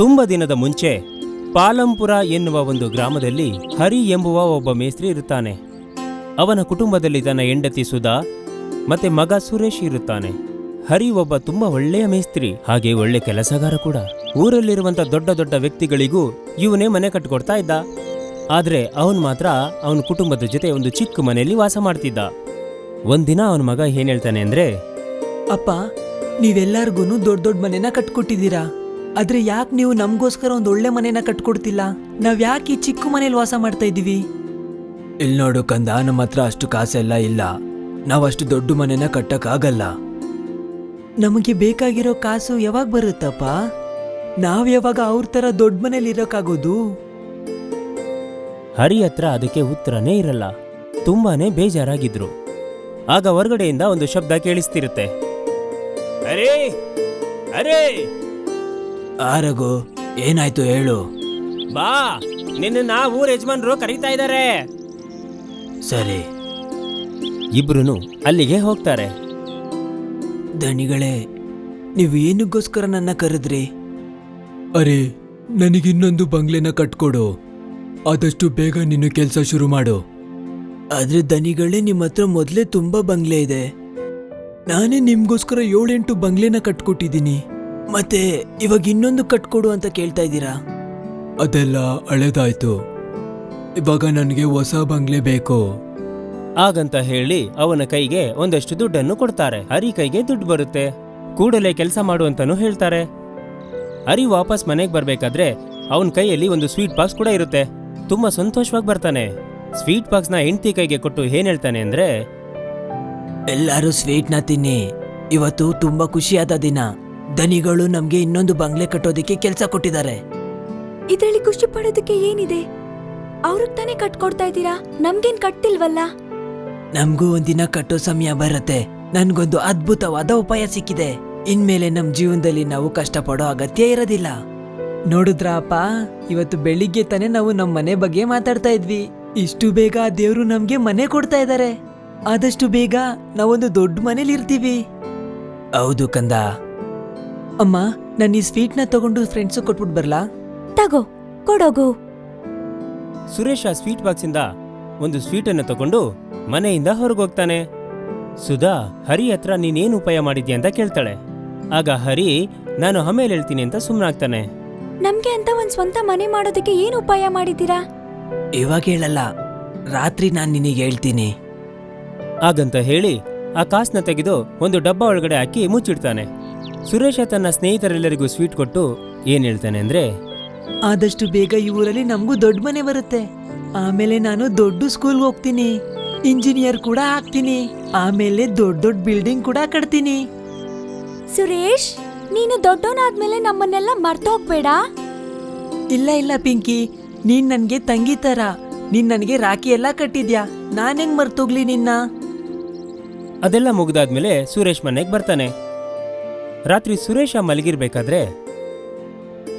ತುಂಬ ದಿನದ ಮುಂಚೆ ಪಾಲಂಪುರ ಎನ್ನುವ ಒಂದು ಗ್ರಾಮದಲ್ಲಿ ಹರಿ ಎಂಬುವ ಒಬ್ಬ ಮೇಸ್ತ್ರಿ ಇರುತ್ತಾನೆ. ಅವನ ಕುಟುಂಬದಲ್ಲಿ ತನ್ನ ಹೆಂಡತಿ ಸುಧಾ ಮತ್ತೆ ಮಗ ಸುರೇಶ್ ಇರುತ್ತಾನೆ. ಹರಿ ಒಬ್ಬ ತುಂಬಾ ಒಳ್ಳೆಯ ಮೇಸ್ತ್ರಿ, ಹಾಗೆ ಒಳ್ಳೆ ಕೆಲಸಗಾರ ಕೂಡ. ಊರಲ್ಲಿರುವಂತ ದೊಡ್ಡ ದೊಡ್ಡ ವ್ಯಕ್ತಿಗಳಿಗೂ ಇವನೇ ಮನೆ ಕಟ್ಕೊಡ್ತಾ ಇದ್ದ. ಆದ್ರೆ ಅವನು ಮಾತ್ರ ಅವನ ಕುಟುಂಬದ ಜೊತೆ ಒಂದು ಚಿಕ್ಕ ಮನೆಯಲ್ಲಿ ವಾಸ ಮಾಡ್ತಿದ್ದ. ಒಂದಿನ ಅವನ ಮಗ ಏನ್ ಹೇಳ್ತಾನೆ ಅಂದ್ರೆ, ಅಪ್ಪ, ನೀವೆಲ್ಲರಿಗೂ ದೊಡ್ಡ ದೊಡ್ಡ ಮನೆನ ಕಟ್ಕೊಟ್ಟಿದ್ದೀರಾ, ಆದ್ರೆ ಯಾಕೆ ನೀವು ನಮಗೋಸ್ಕರ ಒಂದು ಒಳ್ಳೆ ಮನೆನ ಕಟ್ಕೊಡ್ತಿಲ್ಲ? ನಾವ್ ಯಾಕೆ ಈ ಚಿಕ್ಕ ಮನೇಲಿ ವಾಸ ಮಾಡ್ತಾ ಇದ್ದೀವಿ? ಇಲ್ಲಿ ನೋಡು ಕಂದ, ನಮ್ಮ ಹತ್ರ ಅಷ್ಟು ಕಾಸೆಲ್ಲ ಇಲ್ಲ, ನಾವಷ್ಟು ದೊಡ್ಡ ಮನೆನ ಕಟ್ಟಕ್ಕಾಗಲ್ಲ. ನಮಗೆ ಬೇಕಾಗಿರೋ ಕಾಸು ಯಾವಾಗ ಬರುತ್ತಪ್ಪ? ನಾವ್ ಯಾವಾಗ ಅವ್ರ ತರ ದೊಡ್ಡ ಮನೇಲಿ ಇರೋಕ್ಕಾಗೋದು? ಹರಿ ಹತ್ರ ಅದಕ್ಕೆ ಉತ್ತರನೇ ಇರಲ್ಲ. ತುಂಬಾನೇ ಬೇಜಾರಾಗಿದ್ರು. ಆಗ ಹೊರಗಡೆಯಿಂದ ಒಂದು ಶಬ್ದ ಕೇಳಿಸ್ತಿರುತ್ತೆ. ಅರೇ ಅರೇ, ರಘು, ಏನಾಯ್ತು ಹೇಳು. ಬಾ, ನಿನ್ನ ಊರ ಯಜಮಾನ್ರು ಕರೀತಾ ಇದ್ದಾರೆ. ಸರಿ. ಇಬ್ರು ಅಲ್ಲಿಗೆ ಹೋಗ್ತಾರೆ. ದಣಿಗಳೇ, ನೀವು ಏನಕ್ಕೋಸ್ಕರ ನನ್ನ ಕರೆದ್ರಿ? ಅರೆ, ನನಗಿನ್ನೊಂದು ಬಂಗ್ಲೆನ ಕಟ್ಕೊಡು, ಆದಷ್ಟು ಬೇಗ ನೀನು ಕೆಲಸ ಶುರು ಮಾಡು. ಆದ್ರೆ ದನಿಗಳೇ, ನಿಮ್ಮ ಹತ್ರ ಮೊದಲೇ ತುಂಬಾ ಬಂಗ್ಲೆ ಇದೆ. ನಾನೇ ನಿಮ್ಗೋಸ್ಕರ 7-8 ಬಂಗ್ಲೆನ ಕಟ್ಕೊಟ್ಟಿದ್ದೀನಿ, ಮತ್ತೆ ಇವಾಗ ಇನ್ನೊಂದು ಕಟ್ಕೊಡು ಅಂತ ಕೇಳ್ತಾ ಇದ್ದೀರಾ? ಅದೆಲ್ಲ ಹಳೆದಾಯ್ತು, ಇವಾಗ ನನಗೆ ಹೊಸ ಬಂಗ್ಲೆ ಬೇಕು. ಹಾಗಂತ ಹೇಳಿ ಅವನ ಕೈಗೆ ಒಂದಷ್ಟು ದುಡ್ಡನ್ನು ಕೊಡ್ತಾರೆ. ಹರಿ ಕೈಗೆ ದುಡ್ಡು ಬರುತ್ತೆ. ಕೂಡಲೇ ಕೆಲಸ ಮಾಡು ಅಂತಾನು ಹೇಳ್ತಾರೆ. ಹರಿ ವಾಪಸ್ ಮನೆಗೆ ಬರ್ಬೇಕಾದ್ರೆ ಅವನ ಕೈಯಲ್ಲಿ ಒಂದು ಸ್ವೀಟ್ ಬಾಕ್ಸ್ ಕೂಡ ಇರುತ್ತೆ. ತುಂಬಾ ಸಂತೋಷವಾಗಿ ಬರ್ತಾನೆ. ಸ್ವೀಟ್ ಬಾಕ್ಸ್ನ ಹೆಂಡತಿ ಕೈಗೆ ಕೊಟ್ಟು ಏನ್ ಹೇಳ್ತಾನೆ ಅಂದ್ರೆ, ಎಲ್ಲರೂ ಸ್ವೀಟ್ನ ತಿನ್ನಿ, ಇವತ್ತು ತುಂಬಾ ಖುಷಿಯಾದ ದಿನ. ದನಿಗಳು ನಮ್ಗೆ ಇನ್ನೊಂದು ಬಂಗ್ಲೆ ಕಟ್ಟೋದಿಕ್ಕೆ ಕೆಲಸ ಕೊಟ್ಟಿದ್ದಾರೆ. ಇದ್ರಲ್ಲಿ ಖುಷಿ ಪಡೋದಕ್ಕೆ ಏನಿದೆ? ಅವ್ರಿಗೆ ತಾನೇ ಕಟ್ಕೊಡ್ತಾ ಇದ್ದೀರಾ, ನಮ್ಗೇನ್ ಕಟ್ಟಿಲ್ವಲ್ಲ? ನಮ್ಗೂ ಒಂದಿನ ಕಟ್ಟೋ ಸಮಯ ಬರುತ್ತೆ. ನನ್ಗೊಂದು ಅದ್ಭುತವಾದ ಉಪಾಯ ಸಿಕ್ಕಿದೆ. ಇನ್ಮೇಲೆ ನಮ್ ಜೀವನದಲ್ಲಿ ನಾವು ಕಷ್ಟಪಡೋ ಅಗತ್ಯ ಇರೋದಿಲ್ಲ. ನೋಡಿದ್ರಾ ಅಪ್ಪ, ಇವತ್ತು ಬೆಳಿಗ್ಗೆ ತಾನೇ ನಾವು ನಮ್ ಮನೆ ಬಗ್ಗೆ ಮಾತಾಡ್ತಾ ಇದ್ವಿ. ಇಷ್ಟು ಬೇಗ ದೇವ್ರು ನಮ್ಗೆ ಮನೆ ಕೊಡ್ತಾ ಇದ್ದಾರೆ. ಆದಷ್ಟು ಬೇಗ ನಾವೊಂದು ದೊಡ್ಡ ಮನೇಲಿ ಇರ್ತೀವಿ. ಹೌದು ಕಂದ. ಅಮ್ಮ, ನಾನು ಈ ಸ್ವೀಟ್ನ ತಗೊಂಡು ಫ್ರೆಂಡ್ಸ್ ಕೊಟ್ಬಿಟ್ಟು ಬರ್ಲಾ? ತಗೋ, ಕೊಡೋಗು. ಸುರೇಶ್ ಆ ಸ್ವೀಟ್ ಬಾಕ್ಸ್ ಇಂದ ಒಂದು ಸ್ವೀಟನ್ನು ತಗೊಂಡು ಮನೆಯಿಂದ ಹೊರಗೋಗ್ತಾನೆ. ಸುಧಾ ಹರಿ ಹತ್ರ ನೀನೇನು ಉಪಾಯ ಮಾಡಿದ್ಯಾ ಅಂತ ಕೇಳ್ತಾಳೆ. ಆಗ ಹರಿ, ನಾನು ಆಮೇಲೆ ಹೇಳ್ತೀನಿ ಅಂತ ಸುಮ್ಮನಾಗ್ತಾನೆ. ನಮ್ಗೆ ಅಂತ ಒಂದ್ ಸ್ವಂತ ಮನೆ ಮಾಡೋದಕ್ಕೆ ಏನ್ ಉಪಾಯ ಮಾಡಿದ್ದೀರಾ? ಇವಾಗ ಹೇಳಲ್ಲ, ರಾತ್ರಿ ನಾನ್ ನಿನಗೆ ಹೇಳ್ತೀನಿ. ಹಾಗಂತ ಹೇಳಿ ಆ ಕಾಸನ್ನ ತೆಗೆದು ಒಂದು ಡಬ್ಬ ಒಳಗಡೆ ಹಾಕಿ ಮುಚ್ಚಿಡ್ತಾನೆ. ಸುರೇಶ ತನ್ನ ಸ್ನೇಹಿತರೆಲ್ಲರಿಗೂ ಸ್ವೀಟ್ ಕೊಟ್ಟು ಏನ್ ಹೇಳ್ತಾನೆ ಅಂದ್ರೆ, ಆದಷ್ಟು ಬೇಗ ಈ ಊರಲ್ಲಿ ನಮಗೂ ದೊಡ್ಡ ಮನೆ ಬರುತ್ತೆ. ಆಮೇಲೆ ನಾನು ದೊಡ್ಡ ಸ್ಕೂಲ್ಗೆ ಹೋಗ್ತೀನಿ, ಇಂಜಿನಿಯರ್ ಕೂಡ ಆಗ್ತೀನಿ, ಆಮೇಲೆ ದೊಡ್ಡ ದೊಡ್ಡ ಬಿಲ್ಡಿಂಗ್ ಕೂಡ ಕಟ್ತೀನಿ. ಸುರೇಶ್, ನೀನು ದೊಡ್ಡವನಾದ್ಮೇಲೆ ನಮ್ಮನ್ನೆಲ್ಲ ಮರ್ತು ಹೋಗ್ಬೇಡ. ಇಲ್ಲ ಇಲ್ಲ ಪಿಂಕಿ, ನೀನ್ ನನ್ಗೆ ತಂಗಿ ತರ. ನೀನ್ ನನ್ಗೆ ರಾಖಿ ಎಲ್ಲ ಕಟ್ಟಿದ್ಯಾ, ನಾನ್ ಹೆಂಗ್ ಮರ್ತೋಗ್ಲಿ ನಿನ್ನ? ಅದೆಲ್ಲ ಮುಗಿದಾದ್ಮೇಲೆ ಸುರೇಶ್ ಮನೆಗೆ ಬರ್ತಾನೆ. ರಾತ್ರಿ ಸುರೇಶ ಮಲಗಿರ್ಬೇಕಾದ್ರೆ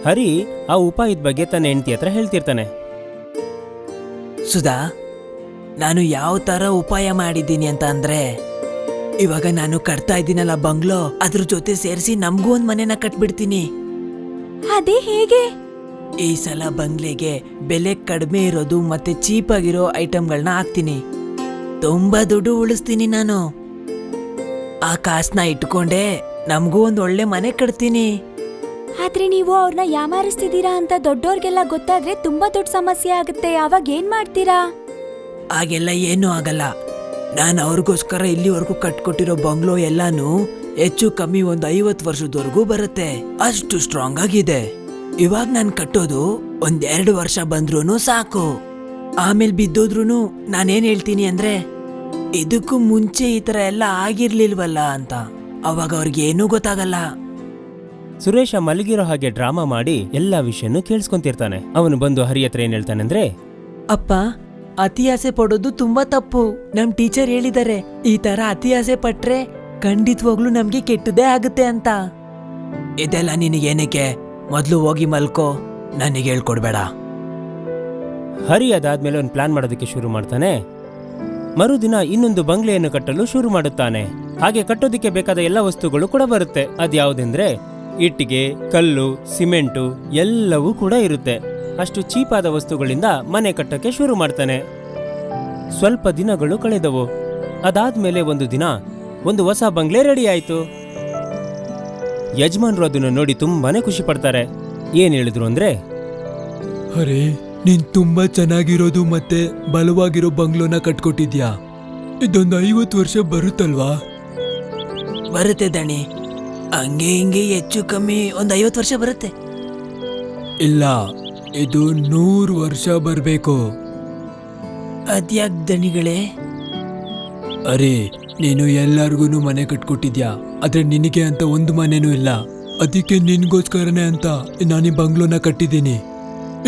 ಹರಿ ಆ ಉಪಾಯದ ಬಗ್ಗೆ ತನ್ನ ಹೆಂಡತಿ ಹತ್ರ ಹೇಳ್ತಿರ್ತಾನೆ. ಸುಧಾ, ನಾನು ಯಾವ ತರ ಉಪಾಯ ಮಾಡಿದ್ದೀನಿ ಅಂತ ಅಂದ್ರೆ, ಇವಾಗ ನಾನು ಕಟ್ತಾ ಇದ್ದೀನಲ್ಲ ಬಂಗ್ಲೋ, ಅದ್ರ ಜೊತೆ ಸೇರಿಸಿ ನಮ್ಗೂ ಒಂದ್ ಮನೆನ ಕಟ್ಬಿಡ್ತೀನಿ. ಅದೇ ಹೇಗೆ? ಈ ಸಲ ಬಂಗ್ಲೆಗೆ ಬೆಲೆ ಕಡಿಮೆ ಇರೋದು ಮತ್ತೆ ಚೀಪ್ ಆಗಿರೋ ಐಟಮ್ಗಳನ್ನ ಹಾಕ್ತೀನಿ. ತುಂಬಾ ದುಡ್ಡು ಉಳಿಸ್ತೀನಿ ನಾನು. ಆ ಕಾಸನ್ನ ಇಟ್ಕೊಂಡೆ ನಮಗೂ ಒಂದ್ ಒಳ್ಳೆ ಮನೆ ಕಟ್ತೀನಿ. ಆದ್ರೆ ನೀವು ಅವ್ರನ್ನ ಯಾಮಾರಿಸ್ತಿದ್ದೀರಾ ಅಂತ ದೊಡ್ಡೋರ್ಗೆಲ್ಲ ಗೊತ್ತಾದ್ರೆ ತುಂಬಾ ದೊಡ್ಡ ಸಮಸ್ಯೆ ಆಗುತ್ತೆ. ಅವಾಗ ಏನ್ ಮಾಡ್ತೀರಾ? ಹಾಗೆಲ್ಲ ಏನೂ ಆಗಲ್ಲ. ನಾನು ಅವ್ರಿಗೋಸ್ಕರ ಇಲ್ಲಿವರೆಗೂ ಕಟ್ಕೊಟ್ಟಿರೋ ಬಂಗ್ಲೋ ಎಲ್ಲಾನು ಹೆಚ್ಚು ಕಮ್ಮಿ ಒಂದು 50 ವರ್ಷದವರೆಗೂ ಬರುತ್ತೆ. ಅಷ್ಟು ಸ್ಟ್ರಾಂಗ್ ಆಗಿದೆ. ಇವಾಗ ನಾನು ಕಟ್ಟೋದು 1-2 ವರ್ಷ ಬಂದ್ರೂ ಸಾಕು. ಆಮೇಲೆ ಬಿದ್ದೋದ್ರೂ ನಾನೇನ್ ಹೇಳ್ತೀನಿ ಅಂದ್ರೆ, ಇದಕ್ಕೂ ಮುಂಚೆ ಈ ತರ ಎಲ್ಲ ಆಗಿರ್ಲಿಲ್ವಲ್ಲ ಅಂತ. ಅವಾಗ ಅವ್ರಿಗೆ ಏನೂ ಗೊತ್ತಾಗಲ್ಲ. ಸುರೇಶ ಮಲಗಿರೋ ಹಾಗೆ ಡ್ರಾಮಾ ಮಾಡಿ ಎಲ್ಲಾ ವಿಷಯನೂ ಕೇಳಿಸ್ಕೊಂತಿರ್ತಾನೆ. ಅವನು ಬಂದು ಹರಿ ಹತ್ರ ಏನ್ ಹೇಳ್ತಾನೆ ಅಂದ್ರೆ, ಅಪ್ಪ, ಅತಿ ಆಸೆ ಪಡೋದು ತುಂಬಾ ತಪ್ಪು. ನಮ್ ಟೀಚರ್ ಹೇಳಿದ್ದಾರೆ, ಈ ತರ ಅತಿ ಆಸೆ ಪಟ್ರೆ ಖಂಡಿತವಾಗ್ಲೂ ನಮ್ಗೆ ಕೆಟ್ಟದೇ ಆಗುತ್ತೆ ಅಂತ. ಇದೆಲ್ಲ ನಿನಗೇನಕ್ಕೆ? ಮೊದ್ಲು ಹೋಗಿ ಮಲ್ಕೋ, ನನಗೆ ಹೇಳ್ಕೊಡ್ಬೇಡ. ಹರಿ ಅದಾದ್ಮೇಲೆ ಒಂದು ಪ್ಲಾನ್ ಮಾಡೋದಕ್ಕೆ ಶುರು ಮಾಡ್ತಾನೆ. ಮರುದಿನ ಇನ್ನೊಂದು ಬಂಗ್ಲೆಯನ್ನು ಕಟ್ಟಲು ಶುರು ಮಾಡುತ್ತಾನೆ. ಹಾಗೆ ಕಟ್ಟೋದಿಕ್ಕೆ ಬೇಕಾದ ಎಲ್ಲ ವಸ್ತುಗಳು ಕೂಡ ಬರುತ್ತೆ. ಅದ್ಯಾವುದೆಂದ್ರೆ ಇಟ್ಟಿಗೆ, ಕಲ್ಲು, ಸಿಮೆಂಟು ಎಲ್ಲವೂ ಕೂಡ ಇರುತ್ತೆ. ಅಷ್ಟು ಚೀಪಾದ ವಸ್ತುಗಳಿಂದ ಮನೆ ಕಟ್ಟಕ್ಕೆ ಶುರು ಮಾಡ್ತಾನೆ. ಸ್ವಲ್ಪ ದಿನಗಳು ಕಳೆದವು. ಅದಾದ್ಮೇಲೆ ಒಂದು ದಿನ ಒಂದು ಹೊಸ ಬಂಗ್ಲೆ ರೆಡಿ ಆಯ್ತು. ಯಜಮಾನ್ರು ಅದನ್ನ ನೋಡಿ ತುಂಬಾನೇ ಖುಷಿ ಪಡ್ತಾರೆ. ಏನ್ ಹೇಳಿದ್ರು ಅಂದ್ರೆ, ಅರೆ, ನೀನ್ ತುಂಬಾ ಚೆನ್ನಾಗಿರೋದು ಮತ್ತೆ ಬಲವಾಗಿರೋ ಬಂಗ್ಲೋನ ಕಟ್ಕೊಟ್ಟಿದ್ಯಾ. ಇದೊಂದು 50 ವರ್ಷ ಬರುತ್ತಲ್ವಾ? ಬರುತ್ತೆ ದಣಿ, ಹಂಗೆ ಹಿಂಗೆ ಹೆಚ್ಚು ಕಮ್ಮಿ ಒಂದು 50 ವರ್ಷ ಬರುತ್ತೆ. ಇಲ್ಲ, ಇದು 100 ವರ್ಷ ಬರ್ಬೇಕು. ಅದ್ಯಾಕ್ ದಣಿಗಳೇ? ಅರೆ, ನೀನು ಎಲ್ಲಾರ್ಗು ಮನೆ ಕಟ್ಕೊಟ್ಟಿದ್ಯಾ, ಆದ್ರೆ ನಿನಗೆ ಅಂತ ಒಂದು ಮನೆನೂ ಇಲ್ಲ. ಅದಕ್ಕೆ ನಿನ್ಗೋಸ್ಕರನೇ ಅಂತ ನಾನು ಈ ಬಂಗ್ಲೋನ ಕಟ್ಟಿದ್ದೀನಿ.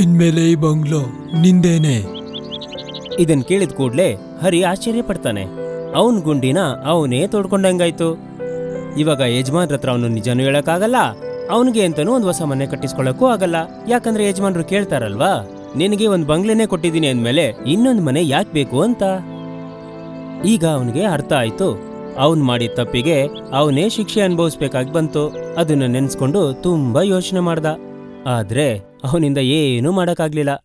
ಇನ್ಮೇಲೆ ಈ ಬಂಗ್ಲೋ ನಿಂದೇನೆ. ಇದನ್ ಕೇಳಿದ ಕೂಡ್ಲೆ ಹರಿ ಆಶ್ಚರ್ಯ ಪಡ್ತಾನೆ. ಅವನ್ ಗುಂಡಿನ ಅವನೇ ತೋಡ್ಕೊಂಡಂಗಾಯ್ತು. ಇವಾಗ ಯಜಮಾನ್ರ ಹತ್ರ ಅವನು ನಿಜನೂ ಹೇಳಕ್ಕಾಗಲ್ಲ, ಅವನಿಗೆ ಅಂತಾನೂ ಒಂದು ಹೊಸ ಮನೆ ಕಟ್ಟಿಸ್ಕೊಳಕ್ಕೂ ಆಗಲ್ಲ. ಯಾಕಂದ್ರೆ ಯಜಮಾನ್ರು ಕೇಳ್ತಾರಲ್ವಾ, ನಿನಗೆ ಒಂದು ಬಂಗ್ಲೆನೇ ಕೊಟ್ಟಿದ್ದೀನಿ ಅಂದ್ಮೇಲೆ ಇನ್ನೊಂದು ಮನೆ ಯಾಕೆ ಬೇಕು ಅಂತ. ಈಗ ಅವನಿಗೆ ಅರ್ಥ ಆಯ್ತು. ಅವನ್ ಮಾಡಿದ ತಪ್ಪಿಗೆ ಅವನೇ ಶಿಕ್ಷೆ ಅನುಭವಿಸ್ಬೇಕಾಗಿ ಬಂತು. ಅದನ್ನ ನೆನ್ಸ್ಕೊಂಡು ತುಂಬಾ ಯೋಚನೆ ಮಾಡ್ದ. ಆದ್ರೆ ಅವನಿಂದ ಏನೂ ಮಾಡಕ್ಕಾಗ್ಲಿಲ್ಲ.